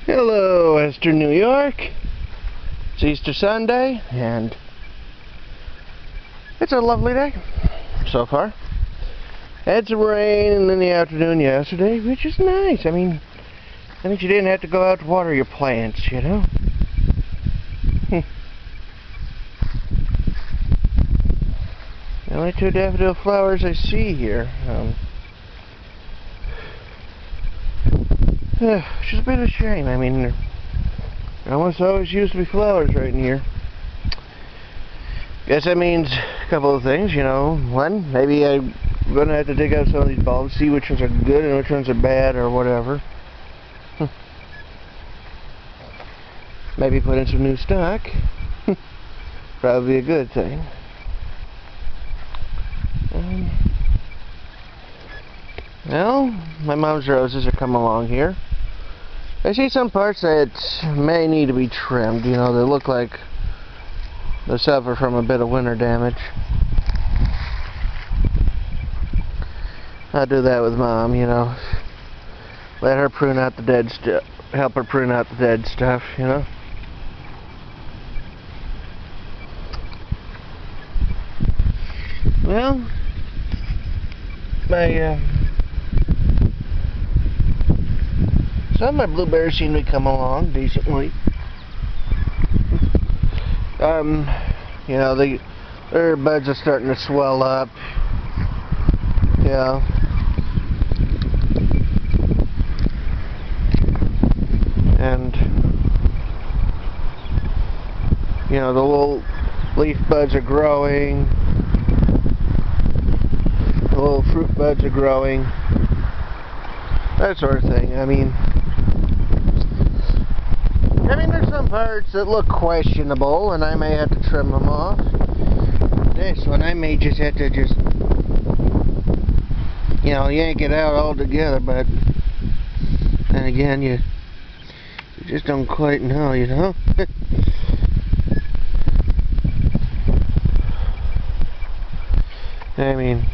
Hello, Western New York. It's Easter Sunday, and it's a lovely day so far. Had some rain in the afternoon yesterday, which is nice. I mean, that means you didn't have to go out to water your plants, you know? The only two daffodil flowers I see here. Which is a bit of a shame. I mean, there almost always used to be flowers right in here. Guess that means a couple of things, you know. One, maybe I'm going to have to dig out some of these bulbs, see which ones are good and which ones are bad or whatever. Maybe put in some new stock. Probably a good thing. Well, my mom's roses are coming along here. I see some parts that may need to be trimmed. You know, they look like they suffer from a bit of winter damage. I'll do that with Mom, you know. Let her prune out the dead stuff. Help her prune out the dead stuff, you know. Well, some of my blueberries seem to be coming along decently. You know, their buds are starting to swell up. Yeah. And, you know, the little leaf buds are growing. The little fruit buds are growing. That sort of thing. I mean, there's some parts that look questionable, and I may have to trim them off. This one, I may just have to you know, yank it out altogether, but then again, you just don't quite know, you know? I mean,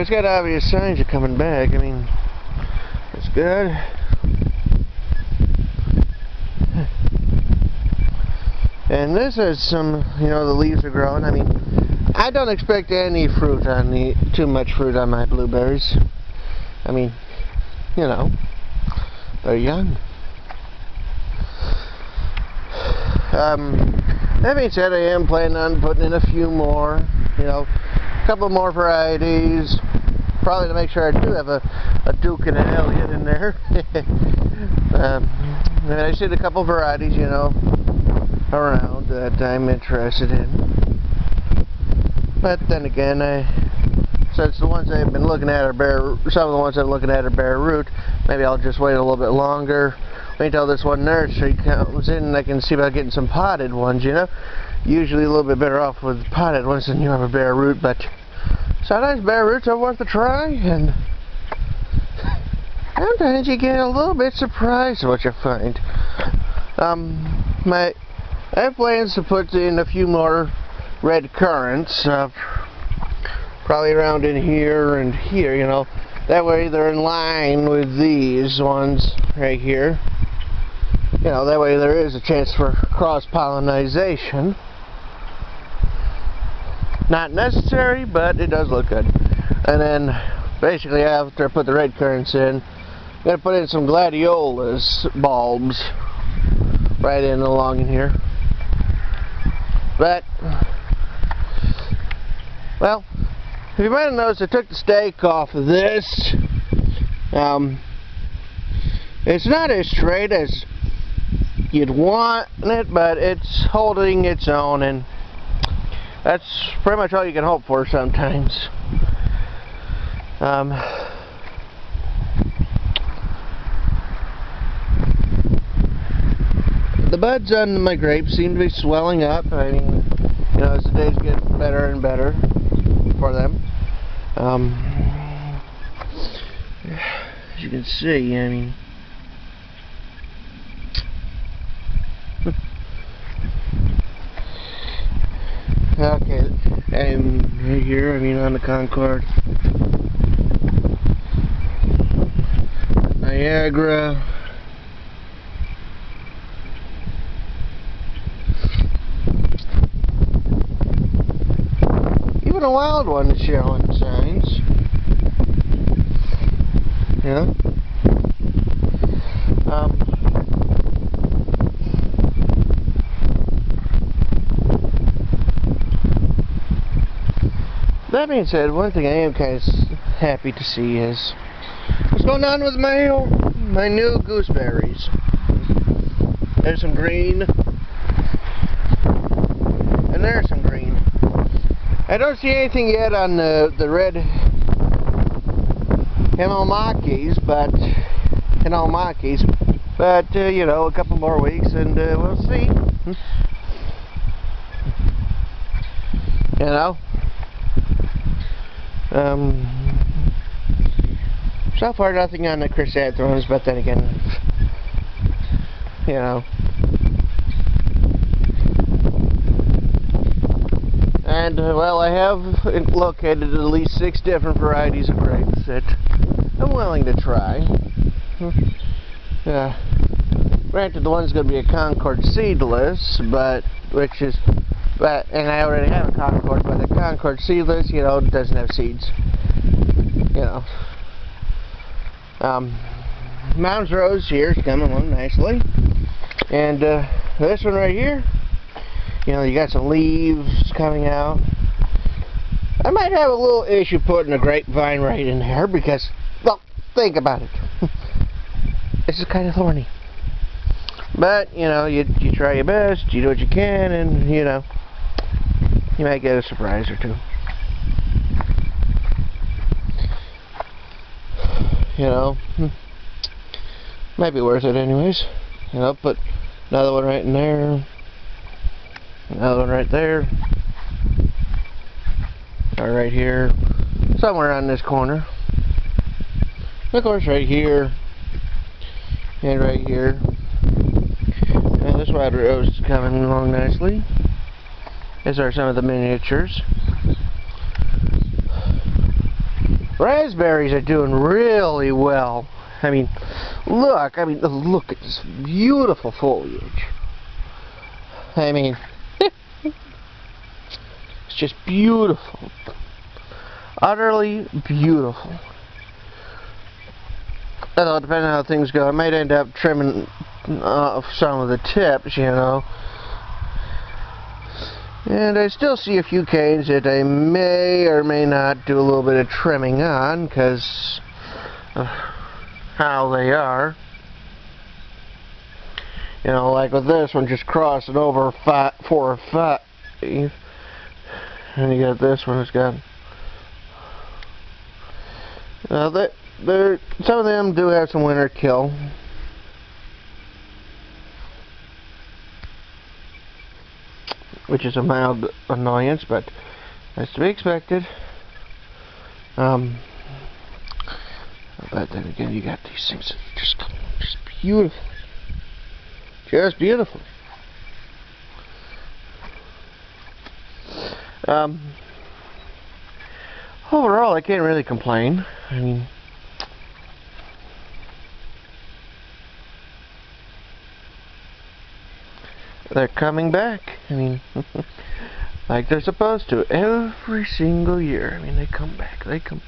it's got obvious signs of coming back. I mean, that's good. And this is some, you know, the leaves are growing. I mean, I don't expect any fruit on too much fruit on my blueberries. I mean, you know, they're young. That being said, I am planning on putting in a few more, you know, a couple more varieties, probably to make sure I do have a Duke and an Elliott in there. And I see a couple varieties, you know, around that I'm interested in. But then again, since the ones I've been looking at are some of the ones I'm looking at are bare root, maybe I'll just wait a little bit longer. Wait until this one nursery comes in and I can see about getting some potted ones, you know. Usually a little bit better off with potted ones than you have a bare root, but sometimes bare roots are worth a try, and sometimes you get a little bit surprised at what you find. I have plans to put in a few more red currants, probably around in here and here, you know. That way they're in line with these ones right here. You know, that way there is a chance for cross-pollination. Not necessary, but it does look good. And then, basically, after I put the red currants in, I'm going to put in some gladiolus bulbs right along in here. But, well, you might have noticed I took the stake off of this. It's not as straight as you'd want it, but it's holding its own, and that's pretty much all you can hope for sometimes. The buds on my grapes seem to be swelling up. I mean, you know, as the days get better and better for them. As you can see, I mean, Okay, and right here, I mean on the Concord, Niagara, even a wild one is showing signs. Yeah. That being said, one thing I am kind of happy to see is what's going on with my new gooseberries. There's some green, and there's some green. I don't see anything yet on the red Hinomakis, but you know, a couple more weeks and we'll see. You know. So far nothing on the chrysanthemums, but then again, you know. And well, I have located at least 6 different varieties of grapes that I'm willing to try. Granted, the one's going to be a Concord seedless, and I already have a Concord, but a Concord seedless, you know, doesn't have seeds. You know. Mounds Rose here is coming along nicely. And this one right here, you know, you got some leaves coming out. I might have a little issue putting a grapevine right in there because, well, think about it. This is kind of thorny. But, you know, you try your best, you do what you can, and, you know, you might get a surprise or two. You know, might be worth it anyways. You know, put another one right in there, another one right there, or right here, somewhere on this corner. Of course, right here, and right here. And this wild rose is coming along nicely. These are some of the miniatures. Raspberries are doing really well. I mean, look at this beautiful foliage. I mean, it's just beautiful. Utterly beautiful. Although, depending on how things go, I might end up trimming off some of the tips, you know. And I still see a few canes that I may or may not do a little bit of trimming on because of how they are. You know, like with this one just crossing over 4 or 5. And you got this one that's got... some of them do have some winter kill. Which is a mild annoyance, but that's to be expected. But then again, you got these things that just beautiful. Just beautiful. Overall, I can't really complain. I mean, they're coming back. I mean, like they're supposed to. Every single year. I mean, they come back. They come back.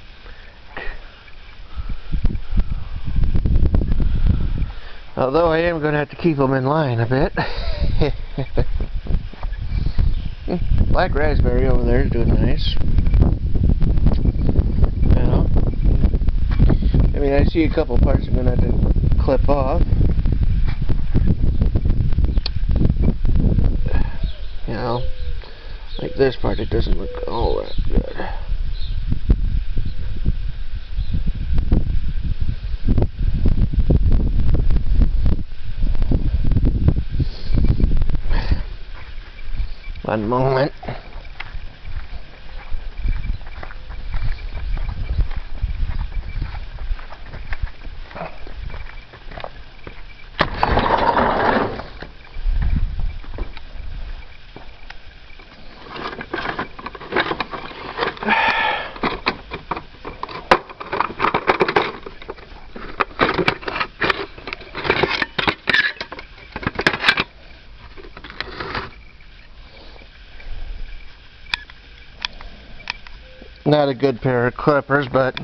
Although I am going to have to keep them in line a bit. Black raspberry over there is doing nice. You know. I mean, I see a couple parts I'm going to have to clip off. You know, like this part, it doesn't look all that good. One moment. Not a good pair of clippers, but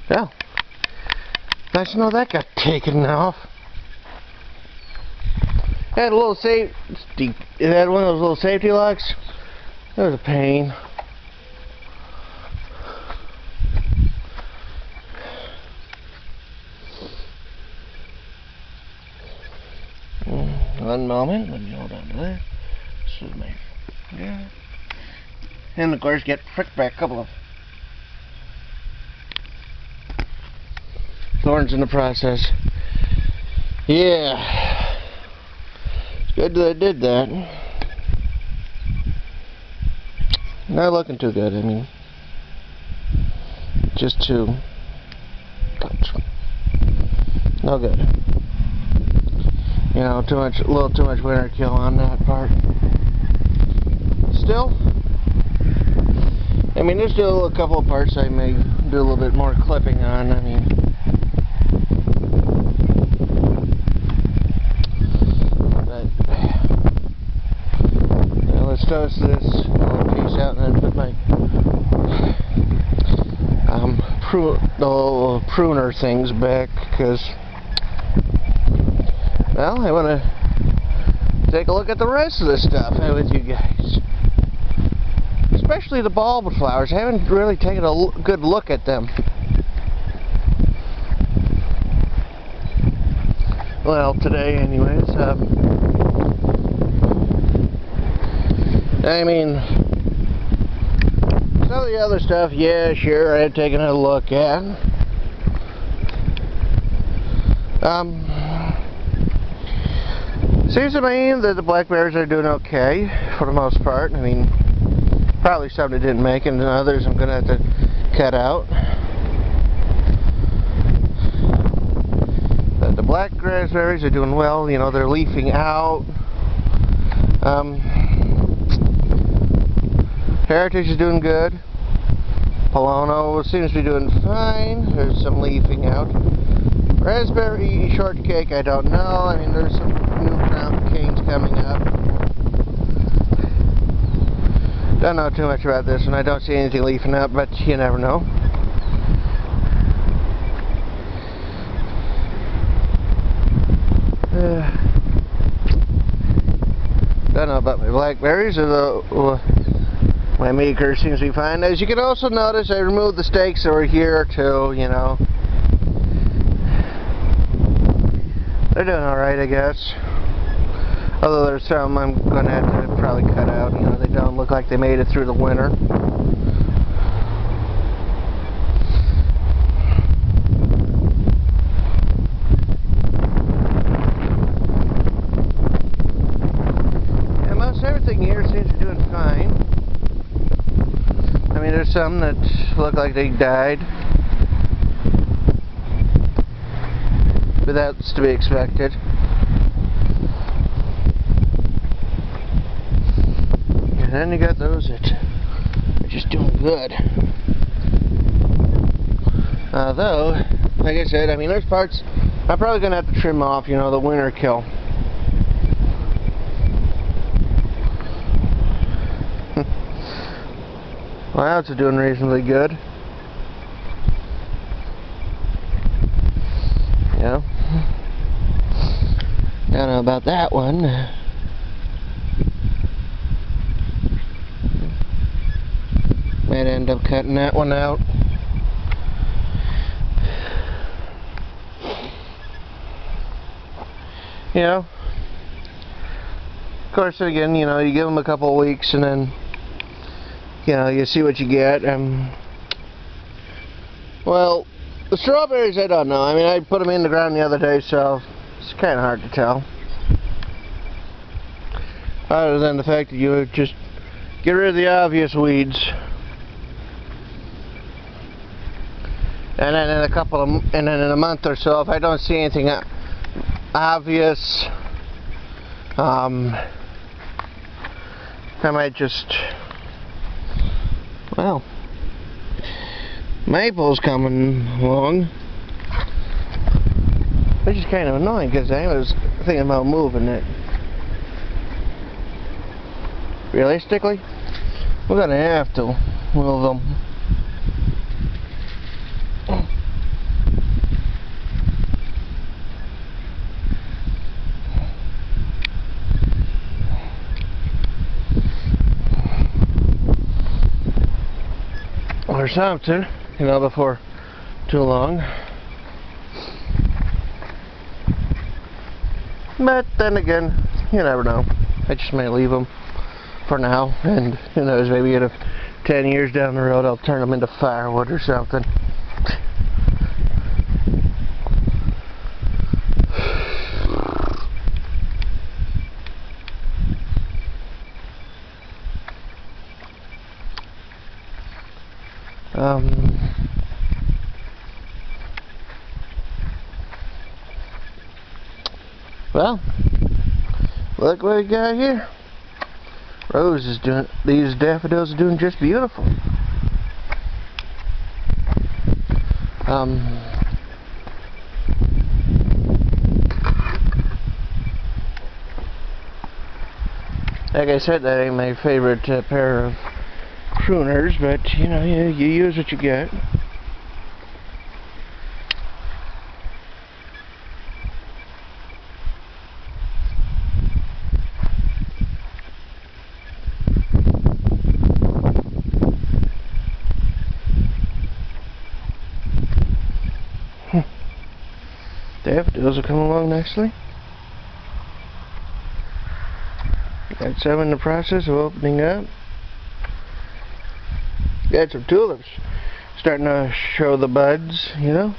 yeah. Nice to know that got taken off. It had a little safety. It had one of those little safety locks. That was a pain. One moment. Let me hold on to that. This is my. Yeah. And of course, get pricked by a couple of thorns in the process. Yeah. It's good that I did that. Not looking too good, I mean. Just too touch. No good. You know, a little too much winter kill on that part. Still, I mean, there's still a couple of parts I may do a little bit more clipping on. I mean, but yeah, let's toast this little piece out and then put my the little pruner things back, because, well, I want to take a look at the rest of this stuff with you guys. Especially the bulb flowers. I haven't really taken a good look at them. Well, today anyways. I mean, some of the other stuff, yeah, sure, I had taken a look at. Seems to me that the blackberries are doing okay for the most part. I mean, probably some that didn't make it, and others I'm going to have to cut out. But the black raspberries are doing well. You know, they're leafing out. Heritage is doing good. Polono seems to be doing fine. There's some leafing out. Raspberry shortcake, I don't know. I mean, there's some new crown canes coming up. Don't know too much about this one. I don't see anything leafing out, but you never know. Don't know about my blackberries, although my maker seems to be fine. As you can also notice, I removed the stakes that were here too, you know. They're doing alright, I guess. Although there's some I'm going to have to probably cut out. You know, they don't look like they made it through the winter. Yeah, most everything here seems to be doing fine. I mean, there's some that look like they died. But that's to be expected. And then you got those that are just doing good. Though, like I said, I mean, there's parts I'm probably going to have to trim off, you know, the winter kill. Well, it's doing reasonably good. Yeah. I don't know about that one. Might end up cutting that one out. You know, of course, again, you know, you give them a couple of weeks and then, you know, you see what you get. Well, the strawberries, I don't know. I mean, I put them in the ground the other day, so it's kind of hard to tell. Other than the fact that you would just get rid of the obvious weeds. And then in a month or so, if I don't see anything obvious, I might just, well, maple's coming along, which is kind of annoying because I was thinking about moving it. Realistically, We're gonna have to move them. Or something, you know, before too long. But then again, you never know. I just may leave them for now, and who knows, maybe in 10 years down the road I'll turn them into firewood or something. Well, look what we got here. Rose is doing, these daffodils are doing just beautiful. Like I said, that ain't my favorite pair of pruners, but you know, you use what you get. Daffodils are coming along nicely. Got some in the process of opening up. Got some tulips starting to show the buds, you know,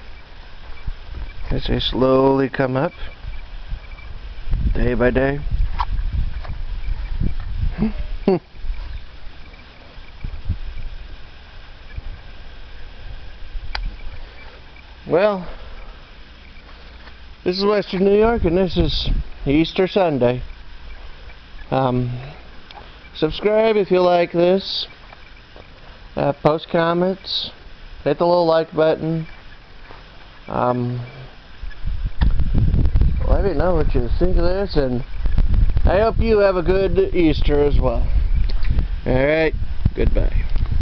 as they slowly come up day by day. Well, this is Western New York, and this is Easter Sunday. Subscribe if you like this. Post comments. Hit the little like button. Let me know what you think of this, and I hope you have a good Easter as well. Alright, goodbye.